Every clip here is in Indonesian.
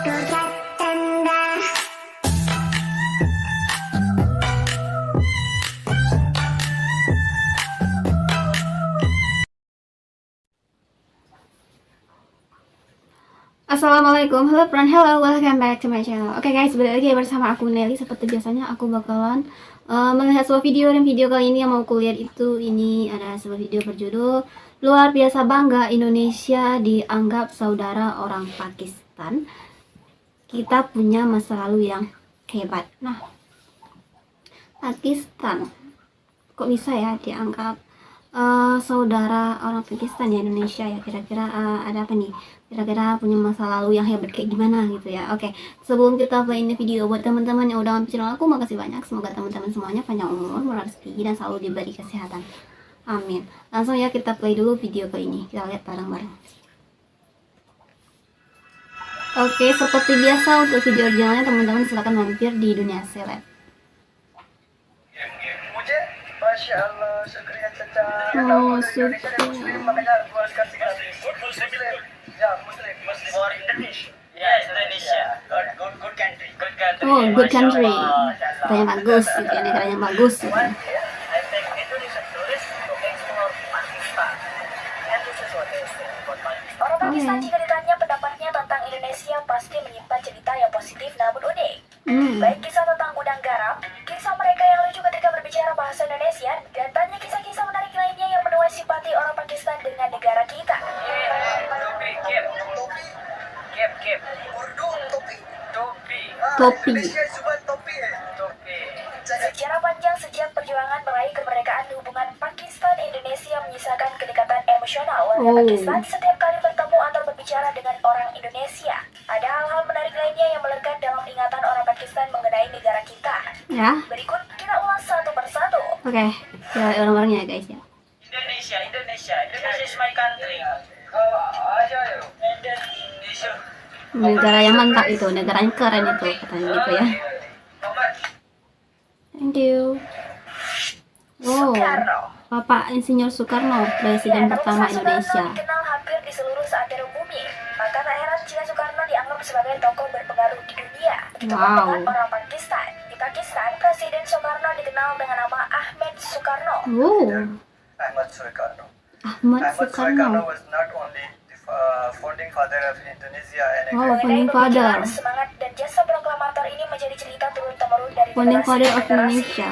Assalamualaikum, halo friend, hello, welcome back to my channel. Oke guys, balik lagi bersama aku Nelly. Seperti biasanya aku bakalan melihat sebuah video, dan video kali ini yang mau kulihat itu ini ada sebuah video berjudul Luar biasa bangga Indonesia dianggap saudara orang Pakistan. Kita punya masa lalu yang hebat. Nah, Pakistan kok bisa ya dianggap saudara orang Pakistan ya Indonesia ya? Kira-kira ada apa nih? Kira-kira punya masa lalu yang hebat kayak gimana gitu ya. Oke, sebelum kita play ini video, buat teman-teman yang udah mampir channel aku, makasih banyak. Semoga teman-teman semuanya panjang umur, murah rezeki, dan selalu diberi kesehatan. Amin. Langsung ya kita play dulu video kali ini. Kita lihat bareng-bareng. Oke, seperti biasa untuk video originalnya teman-teman silahkan mampir di Dunia Seleb. Oh, oh, good country. Negaranya bagus gitu ya, negaranya bagus gitu. Orang Pakistan jika ditanya pendapatnya tentang Indonesia pasti menyimpan cerita yang positif namun unik. Baik kisah tentang gudang garam, kisah mereka yang lucu ketika berbicara bahasa Indonesia, dan banyak kisah-kisah menarik lainnya yang menuai simpati orang Pakistan dengan negara kita. Topi. Sejarah panjang sejak perjuangan meraih kemerdekaan, hubungan Pakistan-Indonesia menyisakan kedekatan emosional warga Pakistan setiap kali bertemu atau berbicara dengan orang Indonesia. Ada hal-hal menarik lainnya yang melekat dalam ingatan orang Pakistan mengenai negara kita. Ya. Berikut kita ulas satu persatu. Oke, ya orang-orangnya ya guys ya. Indonesia is my country. Negara yang mantap itu, negara yang keren itu katanya gitu ya. Thank you. Wow, Bapak Insinyur Soekarno, Presiden pertama Indonesia. Dikenal hampir di seluruh penjuru bumi. Maka tak heran jika Soekarno dianggap sebagai tokoh berpengaruh di dunia. Wow. Dengan orang Pakistan. Di Pakistan, Presiden Soekarno dikenal dengan nama Ahmed Soekarno. Ahmad Soekarno. Ahmad Ahmad Soekarno. Soekarno was not only the founding father of Indonesia and Wow, Mengenai founding father. pemikiran, semangat dan jasa proklamator ini menjadi cerita turun-temurun dari Founding generasi father ke of generasi. Indonesia.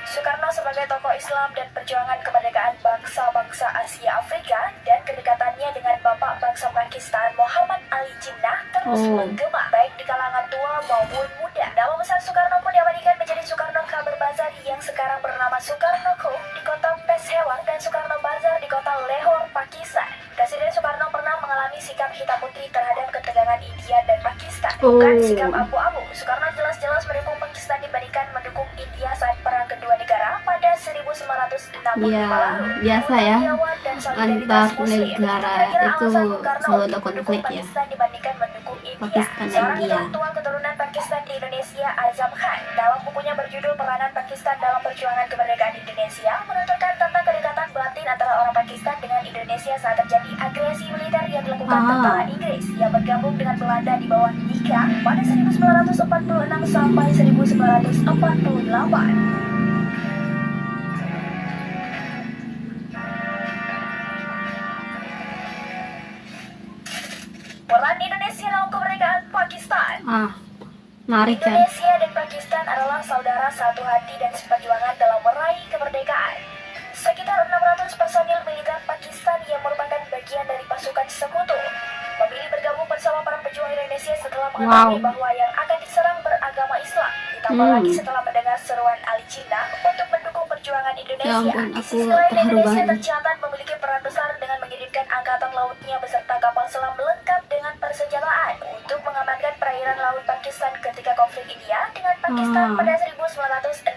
Soekarno sebagai tokoh Islam dan perjuangan kemerdekaan bangsa-bangsa Asia Afrika dan kedekatannya dengan bapak bangsa Pakistan Muhammad Ali Jinnah terus menggema baik di kalangan tua maupun muda. Nama besar Soekarno pun diabadikan menjadi Soekarno Kabar Bazar yang sekarang bernama Soekarno Co di kota Peshawar dan Soekarno Bazar di kota Lahore, Pakistan. Presiden Soekarno pernah mengalami sikap hitam putih terhadap ketegangan India dan Pakistan, bukan sikap abu-abu. Soekarno jelas-jelas mendukung Pakistan dibandingkan mendukung India saat perang kedua negara pada 1965 Ya, lalu. biasa ya. Dan Antar solidaritas Muslim. negara Kira-kira itu alasan Bung Karno selalu ada untuk mendukung konflik ya. Pakistan dibandingkan mendukung India. Pakistan dan Seorang India. intelektual keturunan Pakistan di Indonesia, Azam Khan, dalam bukunya berjudul Peranan Pakistan dalam Perjuangan Kemerdekaan Indonesia, menuturkan tentang kedekatan batin antara orang Pakistan dengan Indonesia saat terjadi agresi militer yang dilakukan tentara Inggris yang bergabung dengan Belanda di bawah Nika pada 1946 sampai 1948. Peran Indonesia dalam kemerdekaan Pakistan. Menarik kan? Indonesia dan Pakistan adalah saudara satu hati dan seperjuangan dalam meraih kemerdekaan. Sekitar 600 personil militer Pakistan yang merupakan bagian dari pasukan sekutu memilih bergabung bersama para pejuang Indonesia setelah mengetahui bahwa yang akan diserang beragama Islam. Ditambah lagi setelah mendengar seruan Ali Jinnah untuk mendukung perjuangan Indonesia. Ya ampun, Di aku sisi lain, terharu Indonesia banget. tercatat memiliki peran besar dengan mengirimkan angkatan lautnya beserta kapal selam lengkap dengan persenjataan untuk mengamankan perairan laut Pakistan ketika konflik India dengan Pakistan pada 1965.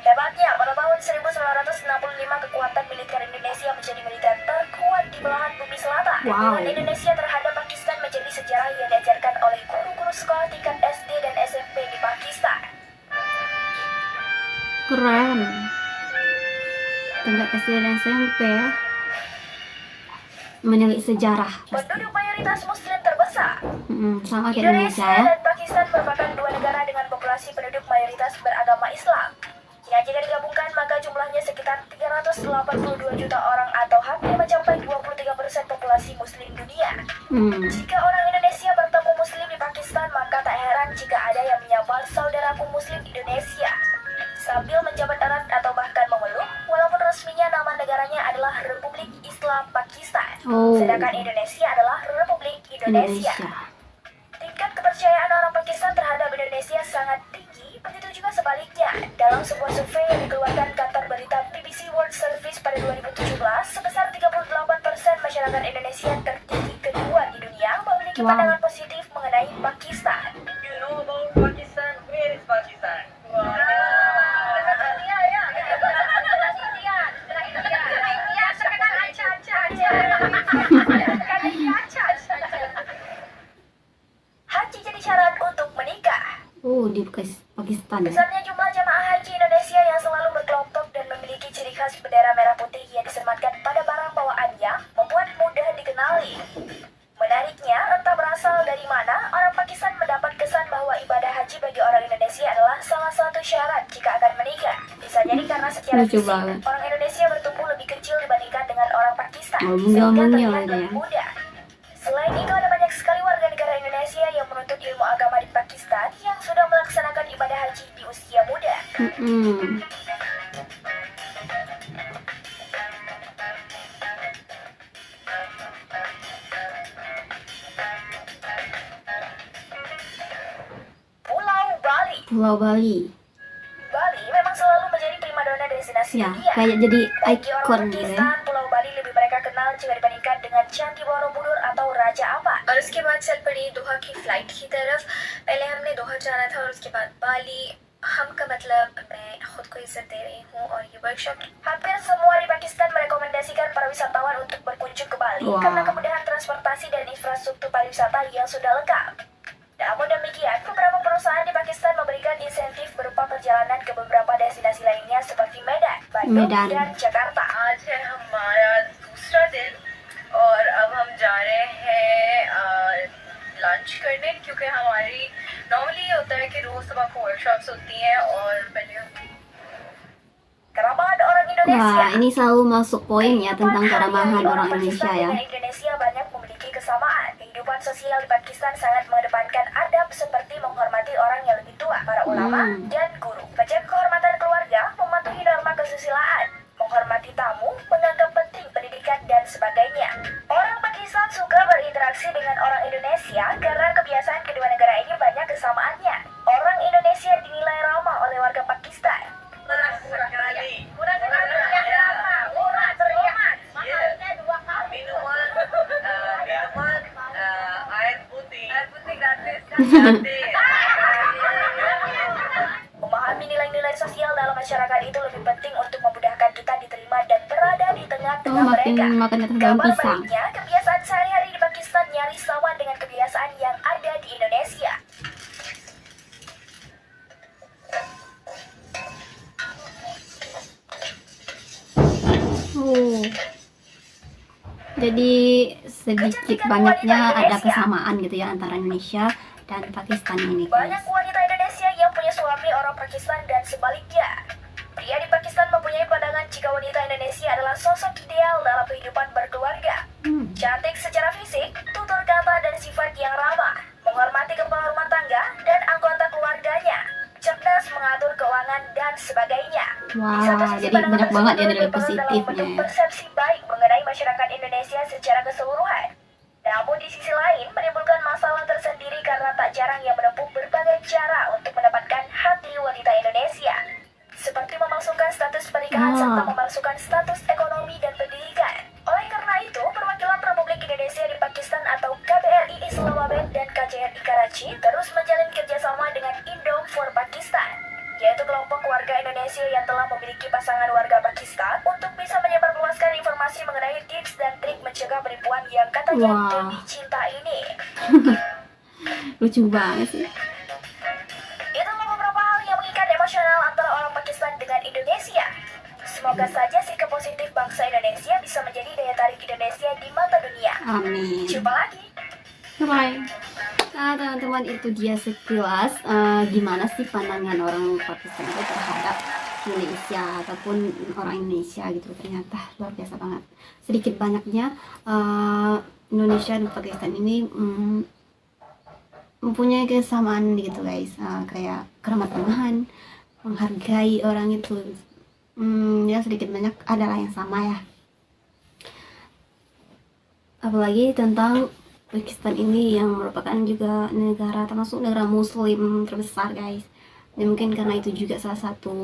Hebatnya, pada tahun 1965 kekuatan militer Indonesia menjadi militer terkuat di belahan bumi selatan. Hubungan Indonesia terhadap Pakistan menjadi sejarah yang diajarkan oleh guru-guru sekolah tingkat SD dan SMP di Pakistan. Keren. Tingkat SD dan SMP ya. Menilik sejarah. Penduduk mayoritas Muslim terbesar. Sama kayak Indonesia ya. dan Pakistan merupakan dua negara dengan populasi penduduk mayoritas beragama Islam. Ya, jika digabungkan maka jumlahnya sekitar 382 juta orang atau hampir mencapai 23% populasi muslim dunia. Jika orang Indonesia bertemu muslim di Pakistan, maka tak heran jika ada yang menyapa saudaraku muslim Indonesia sambil menjabat erat atau bahkan memeluk, walaupun resminya nama negaranya adalah Republik Islam Pakistan, sedangkan Indonesia adalah Republik Indonesia. Tingkat kepercayaan orang Pakistan terhadap Indonesia sangat tinggi, begitu juga sebaliknya. Dalam sebuah survei yang dikeluarkan kantor berita BBC World Service pada 2017, sebesar 38% masyarakat Indonesia tertinggi kedua di dunia memiliki pandangan positif mengenai Pakistan. You know about Pakistan? Where is Pakistan? Haji jadi syarat untuk menikah. Di Pakistan ya. Besarnya jumlah jamaah haji Indonesia yang selalu berkelompok dan memiliki ciri khas bendera merah putih yang disematkan pada barang bawaannya membuat mudah dikenali. Menariknya, entah berasal dari mana, orang Pakistan mendapat kesan bahwa ibadah haji bagi orang Indonesia adalah salah satu syarat jika akan menikah. Bisa jadi karena secara Lucu fisik, banget. orang Indonesia bertumbuh lebih kecil dibandingkan dengan orang Pakistan, Mungil-mungil sehingga terlihat ada ya. lebih muda. Selain itu, ada banyak sekali warga negara Indonesia yang menuntut ilmu agama di Pakistan yang sudah melaksanakan ibadah haji di usia muda. Pulau Bali. Bali memang selalu menjadi primadona destinasi Ya, dunia. kayak jadi Bagi ikon orang gitu ya. Pakistan, Pulau Bali lebih mereka kenal jika dibandingkan dengan Candi Borobudur atau Raja Ampat. और उसके बाद चल पड़ी दोहा की फ्लाइट की तरफ. पहले हमने दोहा जाना था और उसके बाद बाली. हम का मतलब मैं खुद को इज्जत दे रही हूँ और ये workshop. Hampir semua di Pakistan merekomendasikan para wisatawan untuk berkunjung ke Bali karena kemudahan transportasi dan infrastruktur pariwisata yang sudah lengkap. Namun demikian, beberapa perusahaan di Pakistan memberikan insentif berupa perjalanan ke beberapa destinasi lainnya seperti Medan, Bandung, dan Jakarta. आज है हमारा दूसरा दिन और अब हम जा रहे हैं लंच करने क्योंकि हमारी नॉर्मली ये होता है कि रोज सुबह को वर्कशॉप्स होती हैं और पहले Keramahan orang Indonesia. Wah, ini selalu masuk poin ya tentang keramahan orang Indonesia Pakistan ya. dengan Indonesia banyak memiliki kesamaan. Kehidupan sosial di Pakistan sangat mengedepankan adab seperti menghormati orang yang lebih tua, para ulama, dan guru. Menjaga kehormatan keluarga, mematuhi norma kesusilaan, menghormati tamu, menganggap penting pendidikan, dan sebagainya. Orang Pakistan suka berinteraksi dengan orang Indonesia karena kebiasaan kedua negara ini banyak kesamaannya. Orang Indonesia dinilai ramah oleh warga Pakistan. Memahami nilai-nilai sosial dalam masyarakat itu lebih penting untuk memudahkan kita diterima dan berada di tengah-tengah mereka. Makan atas daun Kabar pisang. baiknya, kebiasaan sehari-hari di Pakistan nyaris sama dengan kebiasaan yang ada di Indonesia. Jadi sedikit banyaknya ada kesamaan gitu ya antara Indonesia dan Pakistan ini, Banyak guys. wanita Indonesia yang punya suami orang Pakistan dan sebaliknya. Pria di Pakistan mempunyai pandangan jika wanita Indonesia adalah sosok ideal dalam kehidupan berkeluarga. Cantik secara fisik, tutur kata dan sifat yang ramah, menghormati kepala rumah tangga dan anggota keluarganya, cerdas mengatur keuangan dan sebagainya. Wah, Di satu sisi, jadi pandangan banyak banget ya tersebut nilai berperan dalam positifnya bentuk ya. persepsi baik mengenai masyarakat Indonesia secara keseluruhan. Namun di sisi lain menimbulkan masalah tersendiri karena tak jarang yang menempuh berbagai cara untuk mendapatkan hati wanita Indonesia, seperti memalsukan status pernikahan serta memalsukan status ekonomi dan pendidikan. Oleh karena itu, perwakilan Republik Indonesia di Pakistan atau KBRI Islamabad dan KJRI Karachi terus menjalin kerjasama dengan Indom for Pakistan, yaitu kelompok warga Indonesia yang telah memiliki pasangan warga Pakistan untuk bisa menyebarluaskan informasi mengenai tips dan trik mencegah penipuan yang katanya demi cinta ini. Lucu banget sih. Itulah beberapa hal yang mengikat emosional antara orang Pakistan dengan Indonesia. Semoga saja sikap positif bangsa Indonesia bisa menjadi daya tarik Indonesia di mata dunia. Amin. Jumpa lagi. Bye. Nah teman-teman, itu dia sekilas gimana sih pandangan orang Pakistan itu terhadap Indonesia ataupun orang Indonesia gitu. Ternyata luar biasa banget. Sedikit banyaknya Indonesia dan Pakistan ini mempunyai kesamaan gitu guys, kayak keramah tamahan, menghargai orang itu, ya sedikit banyak adalah yang sama ya. Apalagi tentang Pakistan ini yang merupakan juga negara, termasuk negara muslim terbesar guys, dan mungkin karena itu juga salah satu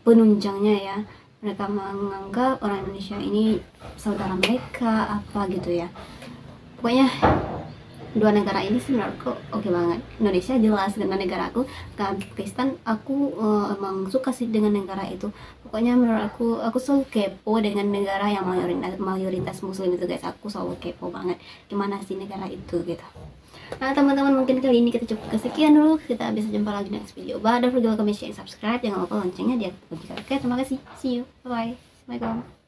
penunjangnya ya, mereka menganggap orang Indonesia ini saudara mereka apa gitu ya. Pokoknya dua negara ini sih menurutku oke banget. Indonesia jelas dengan negaraku, Pakistan aku emang suka sih dengan negara itu. Pokoknya menurut aku selalu kepo dengan negara yang mayoritas muslim itu guys. Aku selalu kepo banget gimana sih negara itu gitu. Nah teman-teman, mungkin kali ini kita cukup kesekian dulu. Kita bisa jumpa lagi next video. Don't forget to comment, share, subscribe. Jangan lupa loncengnya di aktifkan. Oke, terima kasih. See you. Bye bye. Assalamualaikum.